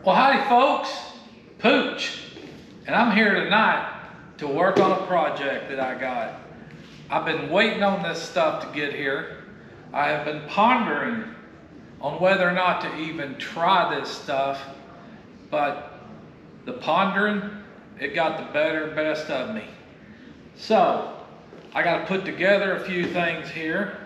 Well, howdy folks, Pooch, and I'm here tonight to work on a project that I got. I've been waiting on this stuff to get here. I have been pondering on whether or not to even try this stuff, but the pondering, it got the best of me. So, I got to put together a few things here.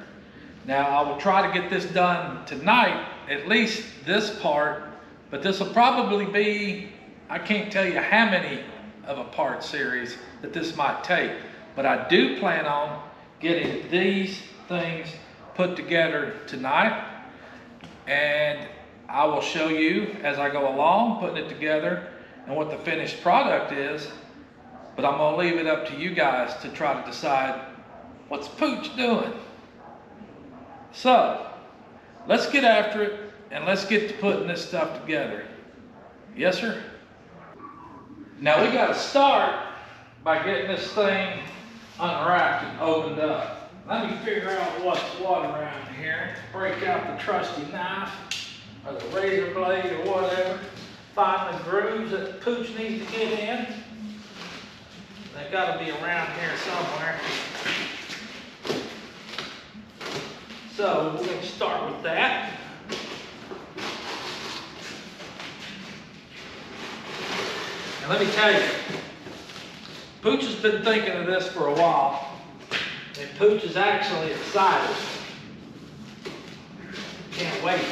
Now, I will try to get this done tonight, at least this part, but this will probably be, I can't tell you how many of a part series that this might take, but I do plan on getting these things put together tonight, and I will show you as I go along, putting it together and what the finished product is, but I'm gonna leave it up to you guys to try to decide what's Pooch doing. So, let's get after it and let's get to putting this stuff together. Yes, sir? Now we gotta start by getting this thing unwrapped and opened up. Let me figure out what's what around here. Break out the trusty knife or the razor blade or whatever. Find the grooves that Pooch needs to get in. They gotta be around here somewhere. So we're going to start with that. And let me tell you, Pooch has been thinking of this for a while, and Pooch is actually excited. Can't wait.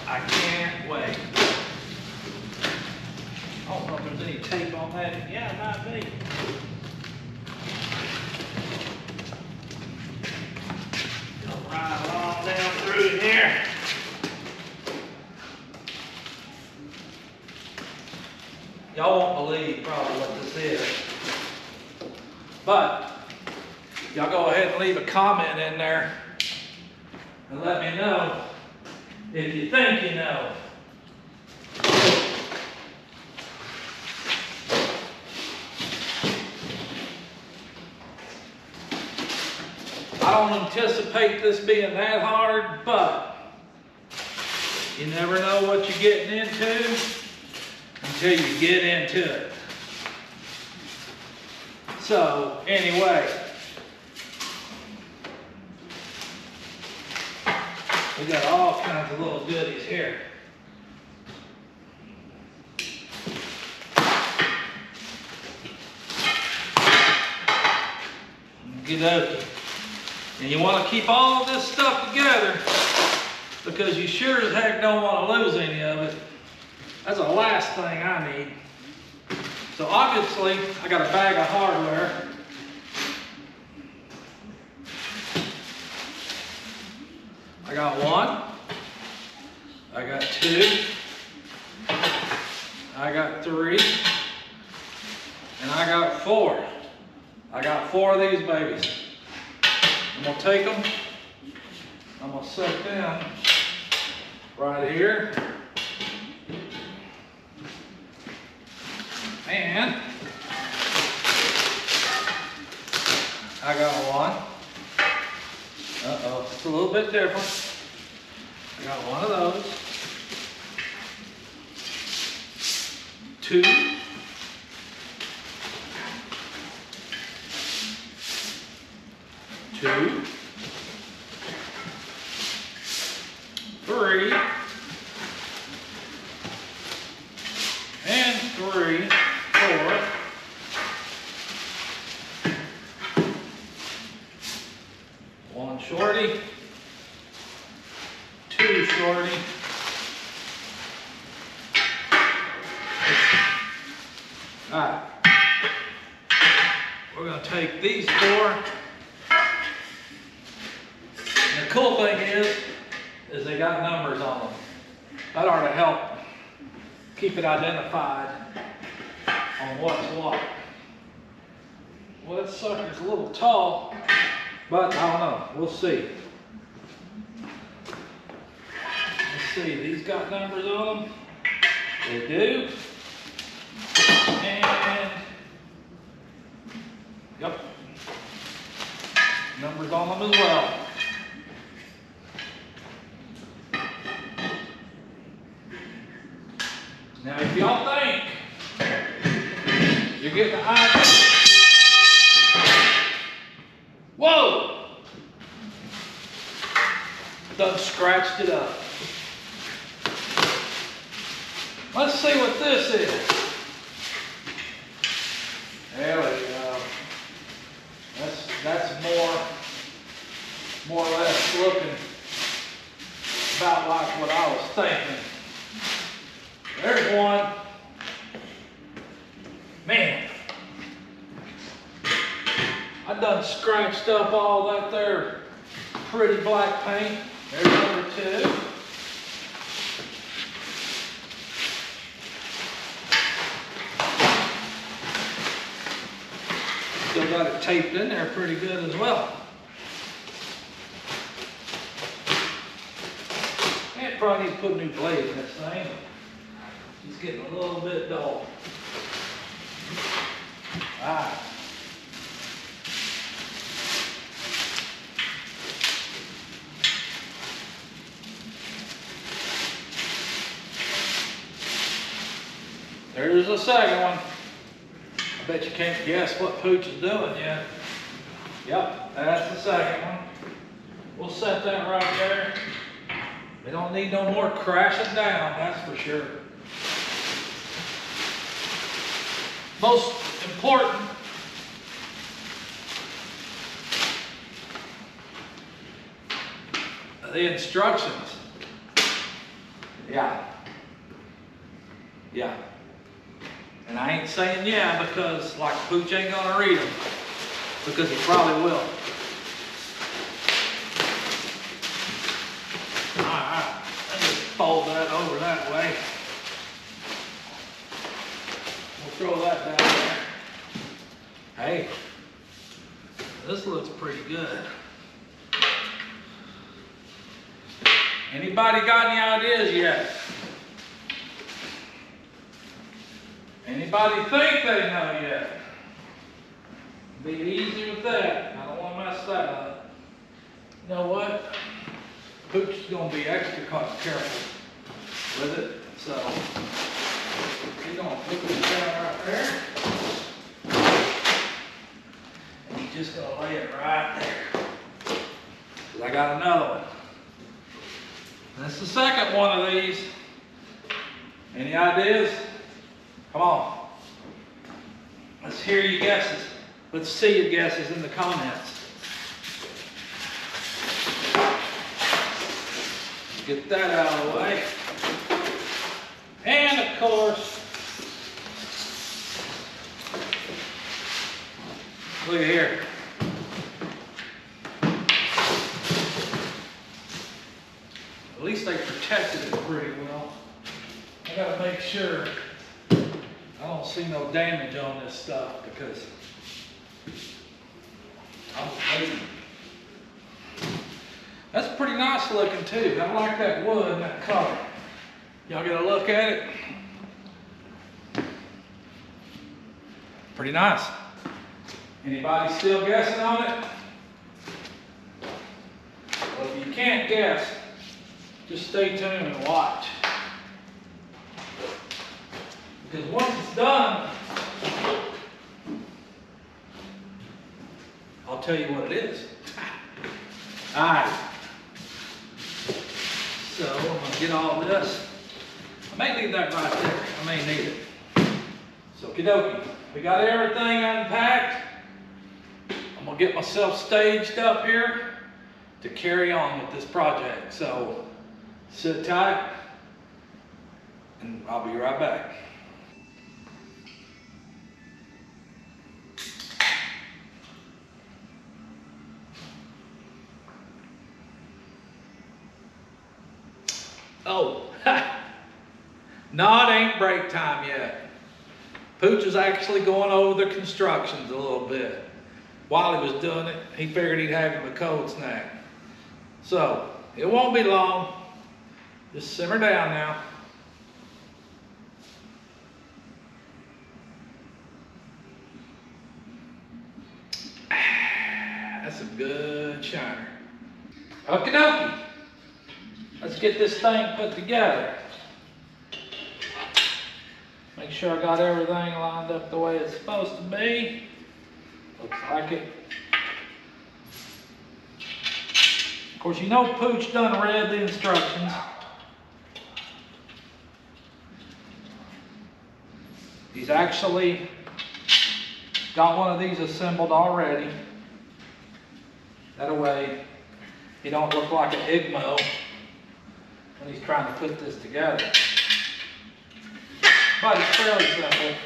I can't wait. I don't know if there's any tape on that. Yeah, it might be. Right along down through here. Y'all won't believe probably what this is. But y'all go ahead and leave a comment in there and let me know if you think you know. I don't anticipate this being that hard, but you never know what you're getting into until you get into it. So, anyway, we got all kinds of little goodies here. Okey-dokey. And you want to keep all of this stuff together because you sure as heck don't want to lose any of it. That's the last thing I need. So obviously, I got a bag of hardware. I got one. I got two. I got three. And I got four. I got four of these babies. I'm going to take them, I'm going to set them right here, and I got one. Uh-oh, it's a little bit different. I got one of those, two, two, three, and three, four, one shorty, two shorty, all right, we're going to take these four. And the cool thing is they got numbers on them. That ought to help keep it identified on what's what. Well, that sucker's a little tall, but I don't know. We'll see. Let's see. These got numbers on them. They do. And, yep. Numbers on them as well. Now, if y'all think you're getting the idea, whoa! Done scratched it up. Let's see what this is. There we go. That's more or less looking about like what I was thinking. There's one. Man, I done scratched up all that there pretty black paint. There's number 2. Still got it taped in there pretty good as well. And probably need to put a new blade in this thing. It's getting a little bit dull. Alright. There's the second one. I bet you can't guess what Pooch is doing yet. Yep, that's the second one. We'll set that right there. We don't need no more crashing down, that's for sure. Most important, the instructions. Yeah. And I ain't saying yeah because like Pooch ain't gonna read them, because he probably will. Alright, let me fold that over that way. We'll throw that down there. Hey, this looks pretty good. Anybody got any ideas yet? Anybody think they know yet? Be easy with that. I don't want to mess that up. You know what? Pooch is going to be extra careful with it. So, he's going to put this down right there. And he's just going to lay it right there. Because I got another one. That's the second one of these. Any ideas? Come on. Let's hear your guesses. Let's see your guesses in the comments. Get that out of the way. And of course, look at here. At least they protected it pretty well. I gotta make sure I don't see no damage on this stuff because I'm waiting. That's pretty nice looking too. I like that wood and that color. Y'all get a look at it? Pretty nice. Anybody still guessing on it? Well, if you can't guess, just stay tuned and watch. Because once it's done, I'll tell you what it is. Alright. So I'm going to get all this. I may leave that right there. I may need it. So okie-dokie. We got everything unpacked. I'm going to get myself staged up here to carry on with this project. So sit tight and I'll be right back. Oh, no, it ain't break time yet. Pooch is actually going over the constructions a little bit. While he was doing it, he figured he'd have him a cold snack. So, it won't be long. Just simmer down now. That's a good shiner. Okie dokie. Let's get this thing put together. Make sure I got everything lined up the way it's supposed to be. Looks like it. Of course, you know Pooch done read the instructions. He's actually got one of these assembled already. That way, he don't look like an Igmo when he's trying to put this together. But it's fairly simple.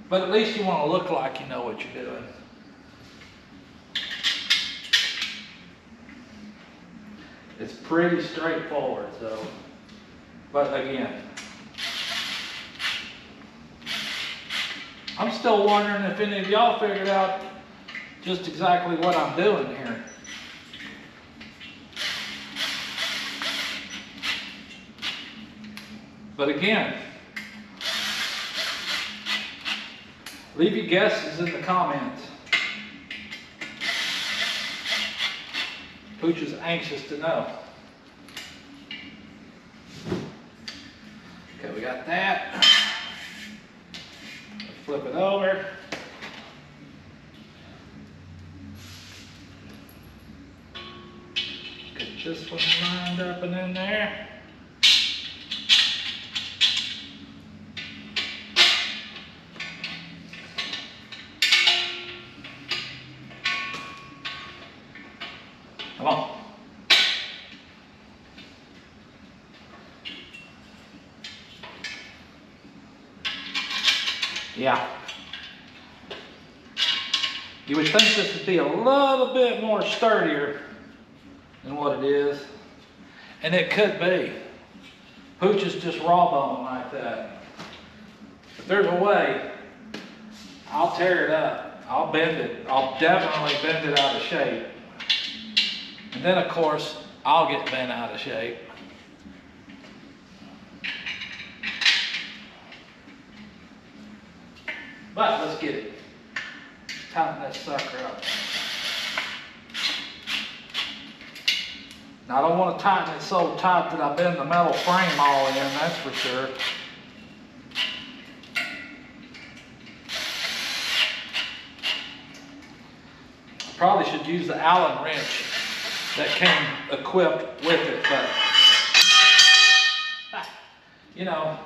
But at least you want to look like you know what you're doing. It's pretty straightforward, so, but again, I'm still wondering if any of y'all figured out just exactly what I'm doing here. But again, leave your guesses in the comments. Pooch is anxious to know. Okay, we got that. Let's flip it over. Get this one lined up and in there. Come on. Yeah. You would think this would be a little bit more sturdier than what it is. And it could be. Pooch is just raw bone like that. If there's a way, I'll tear it up. I'll bend it. I'll definitely bend it out of shape. And then, of course, I'll get bent out of shape. But let's get it. Tighten that sucker up. Now, I don't want to tighten it so tight that I bend the metal frame all in, that's for sure. I probably should use the Allen wrench that came equipped with it, but you know,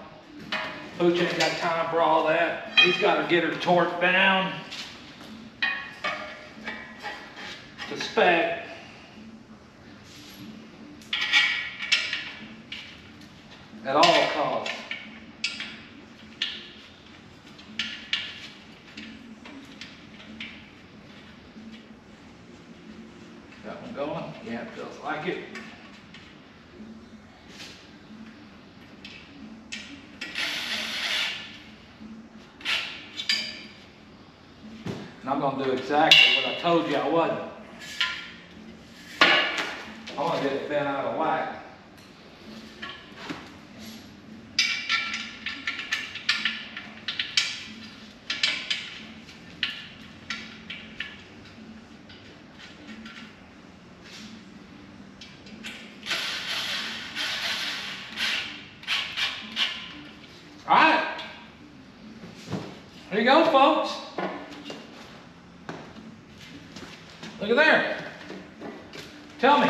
Pooch ain't got time for all that. He's got to get her torqued down to spec. At all costs. Got one going? Yeah, it feels like it. And I'm going to do exactly what I told you I wasn't. I want to get it bent out of whack. All right, there you go, folks. Look at there. Tell me,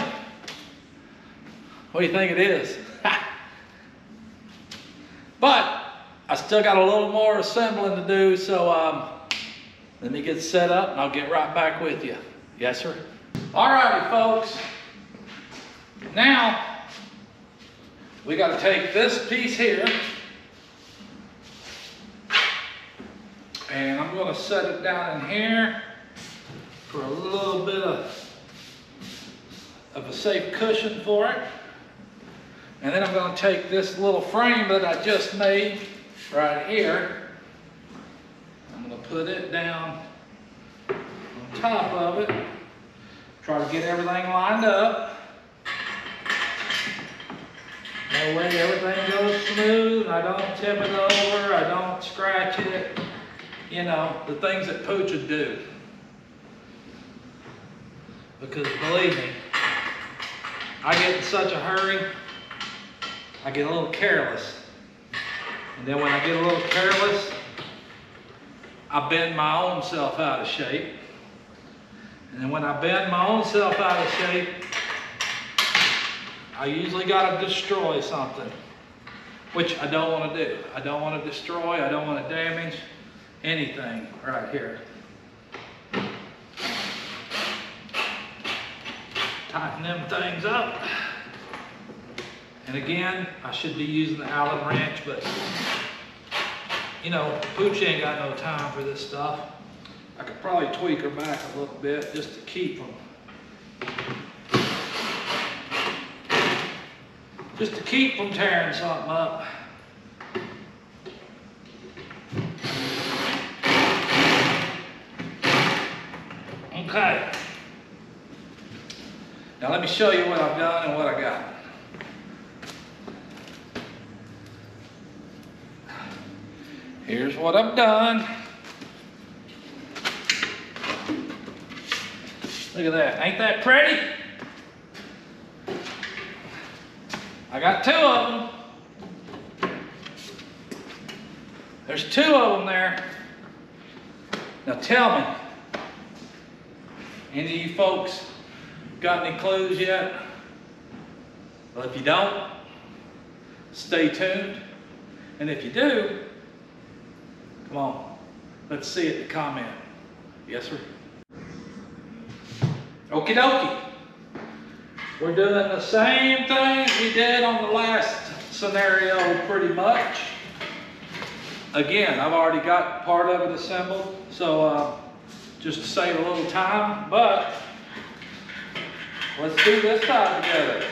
what do you think it is? But I still got a little more assembling to do, so let me get set up and I'll get right back with you. Yes, sir. All righty, folks. Now, we got to take this piece here, and I'm going to set it down in here for a little bit of a safe cushion for it. And then I'm going to take this little frame that I just made right here. I'm going to put it down on top of it. Try to get everything lined up. That way everything goes smooth. I don't tip it over. I don't scratch it. You know, the things that Pooch would do. Because believe me, I get in such a hurry, I get a little careless. And then when I get a little careless, I bend my own self out of shape. And then when I bend my own self out of shape, I usually got to destroy something, which I don't want to do. I don't want to destroy, I don't want to damage anything right here. Tighten them things up. And again, I should be using the Allen wrench, but you know, Pooch ain't got no time for this stuff. I could probably tweak her back a little bit just to keep them. Just to keep from tearing something up. Okay. Now let me show you what I've done and what I got. Here's what I've done. Look at that. Ain't that pretty? I got 2 of them. There's 2 of them there. Now tell me, any of you folks got any clues yet? Well, if you don't, stay tuned. And if you do, come on, let's see it in the comment. Yes, sir? Okie dokie. We're doing the same thing we did on the last scenario pretty much. Again, I've already got part of it assembled, so just to save a little time, but let's do this side together.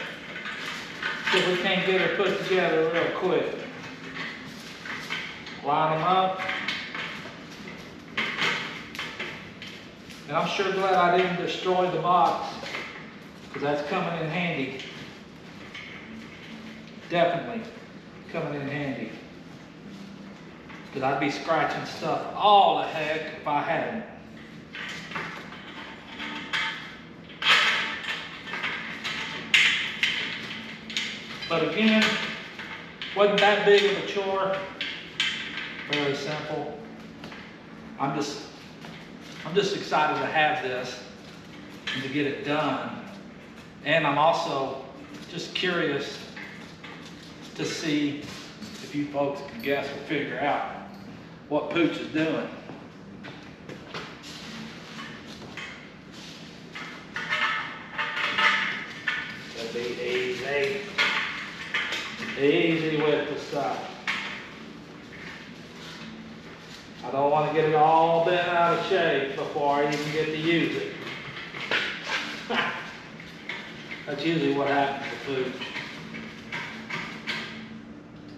See if we can't get it put together real quick. Line them up. And I'm sure glad I didn't destroy the box, because that's coming in handy. Definitely coming in handy. Because I'd be scratching stuff all the heck if I hadn't. But again, wasn't that big of a chore. Very simple. I'm just excited to have this and to get it done. And I'm also just curious to see if you folks can guess or figure out what Pooch is doing. That'll be easy. Easy with the stuff. I don't want to get it all bent out of shape before I even get to use it. That's usually what happens to Pooch.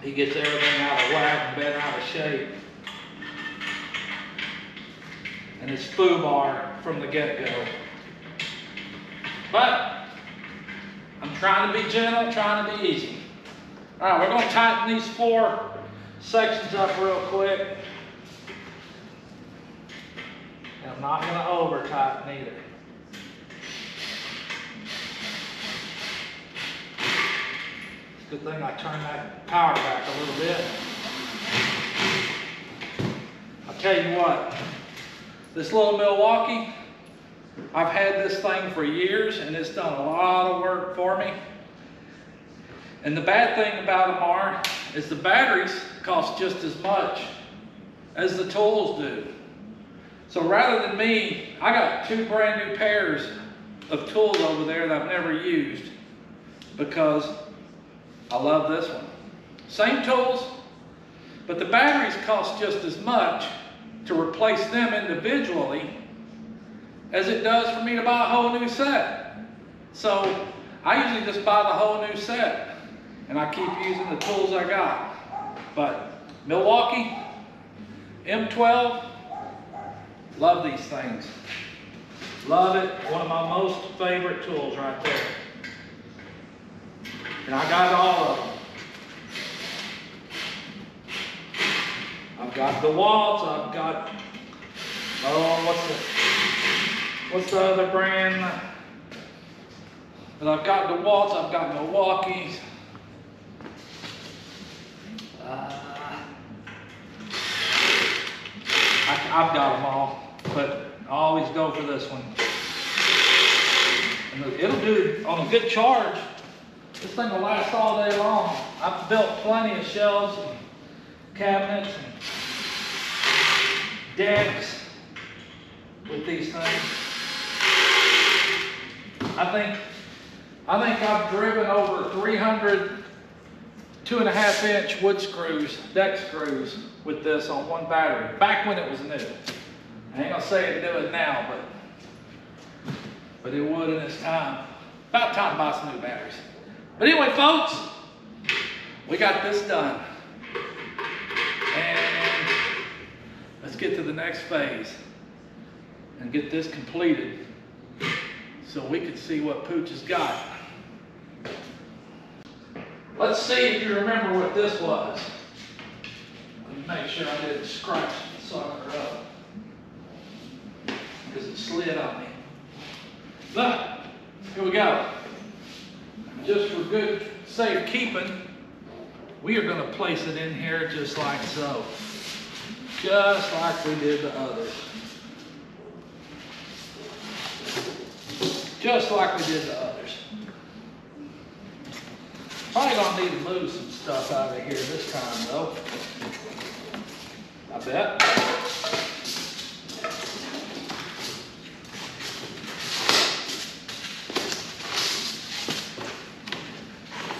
He gets everything out of whack and bent out of shape. And it's foobar from the get-go. But I'm trying to be gentle, trying to be easy. All right, we're going to tighten these 4 sections up real quick. And I'm not going to over tighten either. It's a good thing I turned that power back a little bit. I'll tell you what, this little Milwaukee, I've had this thing for years and it's done a lot of work for me. And the bad thing about them is the batteries cost just as much as the tools do. So rather than me, I got 2 brand new pairs of tools over there that I've never used because I love this one. Same tools, but the batteries cost just as much to replace them individually as it does for me to buy a whole new set. So I usually just buy the whole new set and I keep using the tools I got. But Milwaukee M12, love these things. Love it. One of my most favorite tools right there. And I got all of them. I've got the Waltz. I've got, oh, what's the other brand? But I've got DeWalt's, I've got Milwaukee's. I've got them all, but I always go for this one. And it'll do, on a good charge, this thing will last all day long. I've built plenty of shelves and cabinets and decks with these things. I think I've driven over 300 2.5-inch wood screws, deck screws, with this on one battery, back when it was new. I ain't gonna say it'd do it now, but it would in its time. About time to buy some new batteries. But anyway, folks, we got this done. And let's get to the next phase and get this completed so we can see what Pooch has got. Let's see if you remember what this was. Let me make sure I didn't scratch the sucker up, because it slid on me. Look, here we go. Just for good safekeeping, we are going to place it in here just like so. Just like we did the others. Just like we did the others. Probably gonna need to move some stuff out of here this time though. I bet.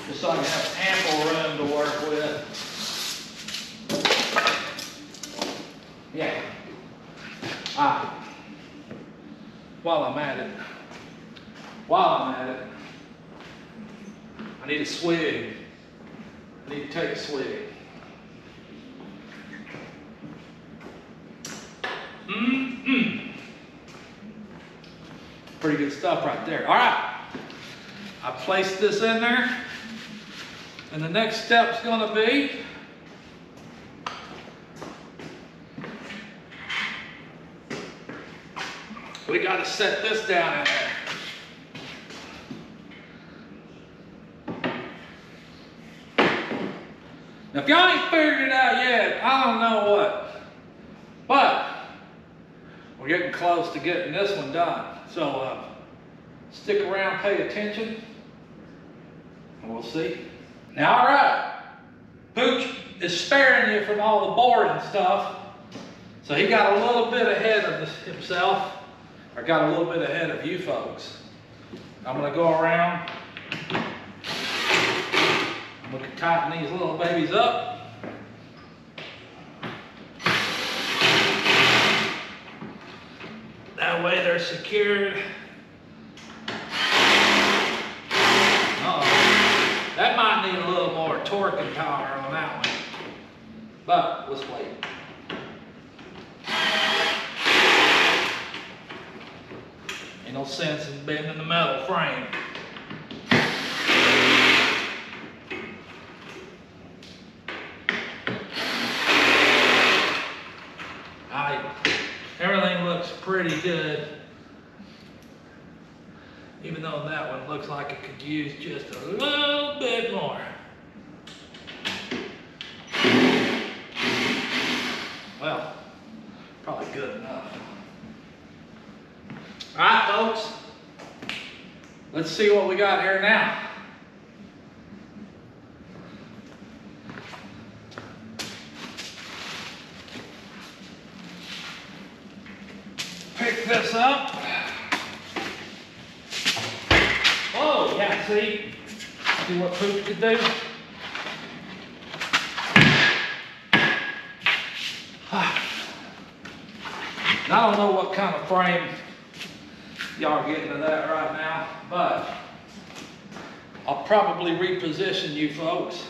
Just so I can have ample room to work with. Yeah. While I'm at it, I need a swig. I need to take a swig. Pretty good stuff right there. All right. I placed this in there. And the next step's going to be we got to set this down in there. Now, if y'all ain't figured it out yet, I don't know what. But we're getting close to getting this one done. So stick around, pay attention, and we'll see. Now, all right. Pooch is sparing you from all the boring stuff. So he got a little bit ahead of himself. Or got a little bit ahead of you folks. I'm going to go around. I'm going to tighten these little babies up. That way they're secured. That might need a little more torque and power on that one. But let's wait. Ain't no sense in bending the metal frame. Everything looks pretty good. Even though that one looks like it could use just a little bit more. Well, probably good enough. All right, folks. Let's see what we got here now. Pick this up. Oh, yeah, see what Pooch could do. I don't know what kind of frame y'all are getting to that right now, but I'll probably reposition you folks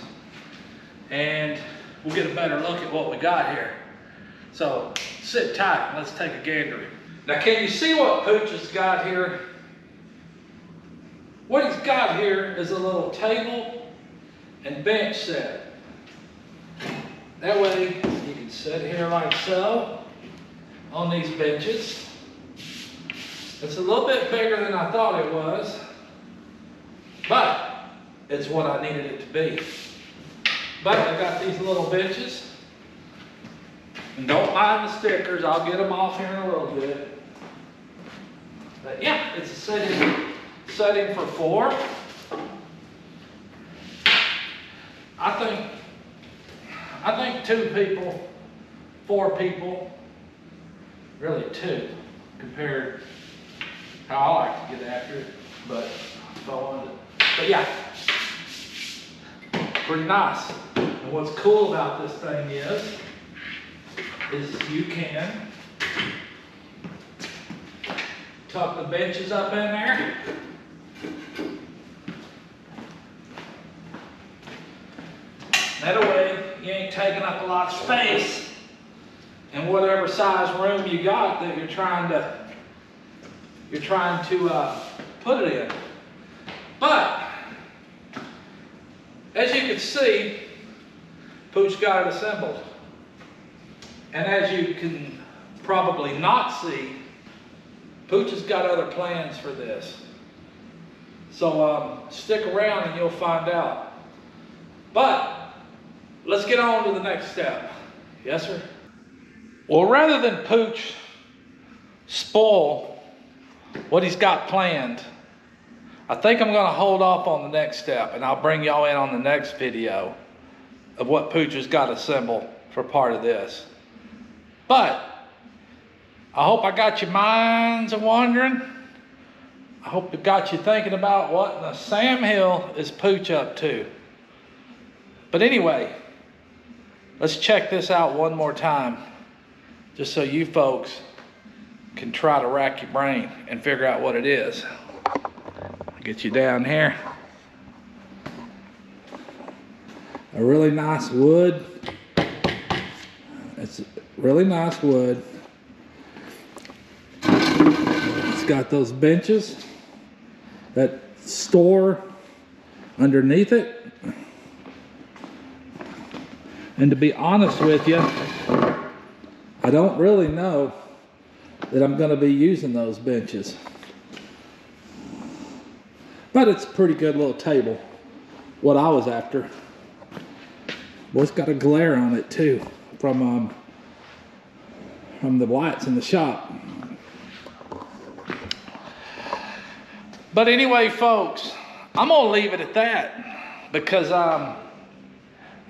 and we'll get a better look at what we got here. So sit tight and let's take a gander. Now, can you see what Pooch has got here? What he's got here is a little table and bench set. That way you can sit here like so on these benches. It's a little bit bigger than I thought it was. is what I needed it to be. But I got these little benches. And don't mind the stickers, I'll get them off here in a little bit. But yeah, it's a setting for 4. I think 2 people, 4 people, really 2, compared how I like to get after it. But yeah, pretty nice. And what's cool about this thing is you can tuck the benches up in there. That way you ain't taking up a lot of space in whatever size room you got that you're trying to put it in. But as you can see, Pooch got it assembled. And as you can probably not see, Pooch has got other plans for this. So stick around and you'll find out. But let's get on to the next step. Yes, sir? Well, rather than Pooch spoil what he's got planned, I think I'm going to hold off on the next step, and I'll bring y'all in on the next video of what Pooch has got assembled for part of this. But I hope I got your minds a-wandering. I hope it got you thinking about what the Sam Hill is Pooch up to. But anyway, let's check this out one more time, just so you folks can try to rack your brain and figure out what it is. I'll get you down here. A really nice wood. It's really nice wood. It's got those benches that store underneath it. And to be honest with you, I don't really know that I'm going to be using those benches. But it's a pretty good little table, what I was after. Well, it's got a glare on it too from the lights in the shop. But anyway, folks, I'm gonna leave it at that because I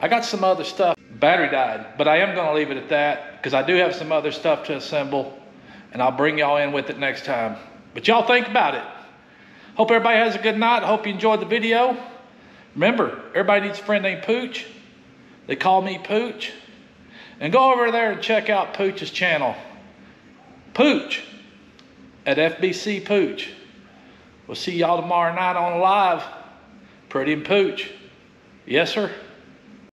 got some other stuff. Battery died, but I am gonna leave it at that because I do have some other stuff to assemble, and I'll bring y'all in with it next time. But y'all think about it. Hope everybody has a good night. I hope you enjoyed the video. Remember, everybody needs a friend named Pooch. They call me Pooch. And go over there and check out Pooch's channel. Pooch at FBC Pooch. We'll see y'all tomorrow night on live. Pretty and Pooch. Yes, sir.